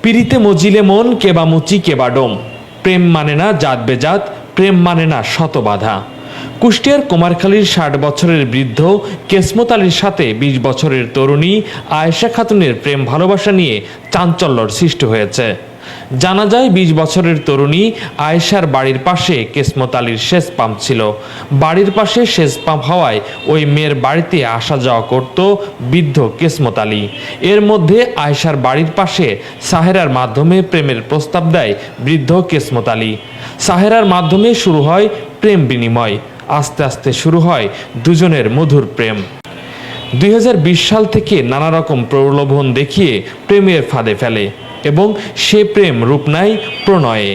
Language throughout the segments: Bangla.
পিরিতে মজিলে মন কেবা মুচি কেবা ডোম, প্রেম মানে না জাত বেজাত, প্রেম মানে না শত বাধা। কুষ্টিয়ার কুমারখালীর ৬০ বছরের বৃদ্ধ কেসমত আলীর সাথে ২০ বছরের তরুণী আয়েশা খাতুনের প্রেম ভালোবাসা নিয়ে চাঞ্চল্যর সৃষ্টি হয়েছে। জানা যায় ২০ বছরের তরুণী আয়েশার বাড়ির পাশে কেসমত আলীর সেচ পাম্প ছিল। বাড়ির পাশে সেচ পাম্প হওয়ায় ওই মেয়ের বাড়িতে আসা যাওয়া করত বৃদ্ধ কেসমত আলী। এর মধ্যে আয়েশার বাড়ির পাশে সাহেরার মাধ্যমে প্রেমের প্রস্তাব দেয় বৃদ্ধ কেসমত আলী। সাহেরার মাধ্যমে শুরু হয় প্রেম বিনিময়। আস্তে আস্তে শুরু হয় দুজনের মধুর প্রেম। ২০২০ সাল থেকে নানা রকম প্রলোভন দেখিয়ে প্রেমের ফাঁদে ফেলে এবং সে প্রেম রূপ নেয় প্রণয়ে।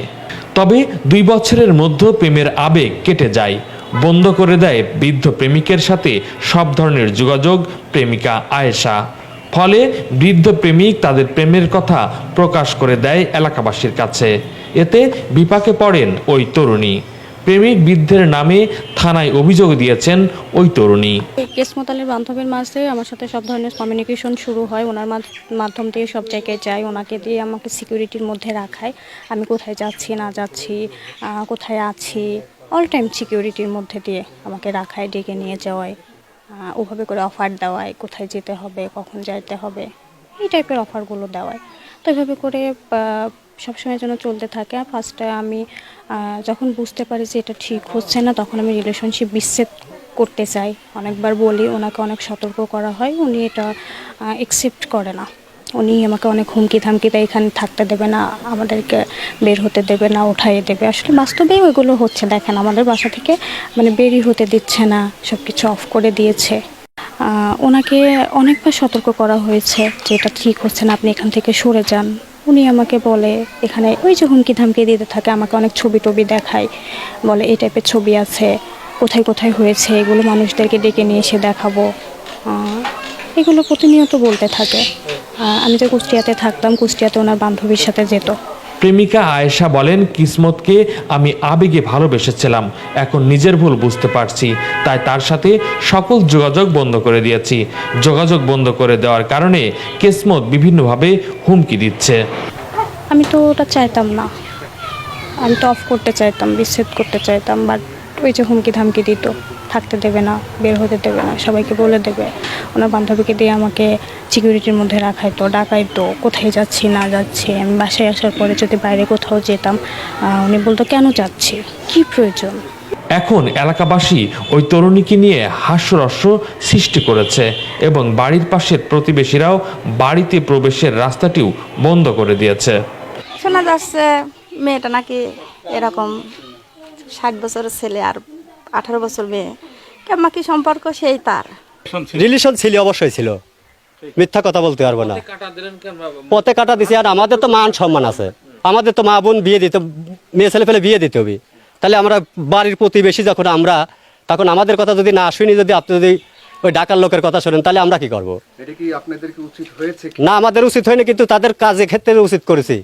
তবে ২ বছরের মধ্যে প্রেমের আবেগ কেটে যায়। বন্ধ করে দেয় বৃদ্ধ প্রেমিকের সাথে সব ধরনের যোগাযোগ প্রেমিকা আয়েশা। ফলে বৃদ্ধ প্রেমিক তাদের প্রেমের কথা প্রকাশ করে দেয় এলাকাবাসীর কাছে। এতে বিপাকে পড়েন ওই তরুণী। প্রেমিক বৃদ্ধের নামে থানায় অভিযোগ দিয়েছেন ওই তরুণী। কেসমত আলীর বান্ধবীর মাঝে আমার সাথে সব ধরনের কমিউনিকেশন শুরু হয়। ওনার মাধ্যম দিয়ে সব জায়গায় যাই, ওনাকে দিয়ে আমাকে সিকিউরিটির মধ্যে রাখায়। আমি কোথায় যাচ্ছি না যাচ্ছি, কোথায় আছি, অল টাইম সিকিউরিটির মধ্যে দিয়ে আমাকে রাখায়, ডেকে নিয়ে যাওয়ায়, ওভাবে করে অফার দেওয়ায়, কোথায় যেতে হবে, কখন যাইতে হবে, এই টাইপের অফারগুলো দেওয়ায়। তো এভাবে করে সবসময় যেন চলতে থাকে। ফার্স্টে আমি যখন বুঝতে পারি যে এটা ঠিক হচ্ছে না, তখন আমি রিলেশনশিপ বিচ্ছেদ করতে চাই। অনেকবার বলি, ওনাকে অনেক সতর্ক করা হয়, উনি এটা অ্যাকসেপ্ট করে না। উনি আমাকে অনেক হুমকি ধামকি দেয়, এখানে থাকতে দেবে না, আমাদেরকে বের হতে দেবে না, উঠাইয়ে দেবে। আসলে বাস্তবেই ওইগুলো হচ্ছে। দেখেন, আমাদের বাসা থেকে মানে বেরই হতে দিচ্ছে না, সব কিছু অফ করে দিয়েছে। ওনাকে অনেকবার সতর্ক করা হয়েছে যে এটা ঠিক হচ্ছে না, আপনি এখান থেকে সরে যান। উনি আমাকে বলে, এখানে ওই যে হুমকি ধামকি দিতে থাকে, আমাকে অনেক ছবি টবি দেখায়, বলে এই টাইপের ছবি আছে, কোথায় কোথায় হয়েছে এগুলো মানুষদেরকে ডেকে নিয়ে এসে দেখাবো। এগুলো প্রতিনিয়ত বলতে থাকে। আমি যে কুষ্টিয়াতে থাকতাম, কুষ্টিয়াতে ওনার বান্ধবীর সাথে যেত। প্রেমিকা আয়েশা বলেন, কিসমতকে আমি আবেগে ভালোবেসেছিলাম, এখন নিজের ভুল বুঝতে পারছি, তাই তার সাথে সকল যোগাযোগ বন্ধ করে দিয়েছি। যোগাযোগ বন্ধ করে দেওয়ার কারণে কিসমত বিভিন্নভাবে হুমকি দিচ্ছে। আমি তো ওটা চাইতাম না, আমি তো অফ করতে চাইতাম, বিচ্ছেদ করতে চাইতাম, বাট ওই যে হুমকি ধামকি দিত, থাকতে দেবে না, বের হতে দেবে না, সবাইকে বলে দেবে। ওনার বান্ধবীকে দিয়ে আমাকে সিকিউরিটির মধ্যে রাখাইতো, ডাকাইতো, কোথায় যাচ্ছি না যাচ্ছি। আমি বাসায় আসার পরে যদি বাইরে কোথাও যেতাম, উনি বলতো কেন যাচ্ছি, কি প্রয়োজন। এখন এলাকাবাসী ওই তরুণীকে নিয়ে হাস্যরস্য সৃষ্টি করেছে এবং বাড়ির পাশের প্রতিবেশীরাও বাড়িতে প্রবেশের রাস্তাটিও বন্ধ করে দিয়েছে। শোনা যাচ্ছে মেয়েটা নাকি এরকম ৬০ বছরের ছেলে আর ১৮ বছর মেয়ে, কেমন কি সম্পর্ক সেই তার রিলেশন ছিল, অবশ্যই ছিল, মিথ্যা কথা বলতে পারবো না। পথে কাটা দিছে। আর আমাদের তো মান সম্মান আছে, আমাদের তো মা বোন বিয়ে দিতে, মেয়ে ছেলে ফেলে বিয়ে দিতে হবে। তাহলে আমরা বাড়ির প্রতিবেশী যখন আমরা, তখন আমাদের কথা যদি না শুনি, যদি আপনি যদি ওই ডাকার লোকের কথা শোনেন, তাহলে আমরা কি করবো? না, আমাদের উচিত হয়নি, কিন্তু তাদের কাজে ক্ষেত্রে উচিত করেছি।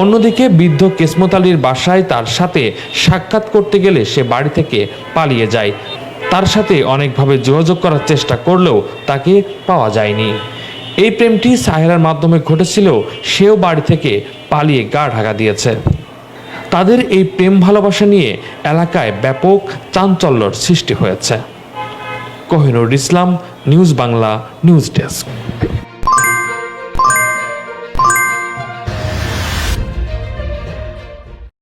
অন্যদিকে বৃদ্ধ কেসমত আলীর বাসায় তার সাথে সাক্ষাৎ করতে গেলে সে বাড়ি থেকে পালিয়ে যায়। তার সাথে অনেকভাবে যোগাযোগ করার চেষ্টা করলেও তাকে পাওয়া যায়নি। এই প্রেমটি সাহেরার মাধ্যমে ঘটেছিল, সেও বাড়ি থেকে পালিয়ে গা ঢাকা দিয়েছে। তাদের এই প্রেম ভালোবাসা নিয়ে এলাকায় ব্যাপক চাঞ্চল্যর সৃষ্টি হয়েছে। কোহিনুর ইসলাম, নিউজ বাংলা, নিউজ ডেস্ক।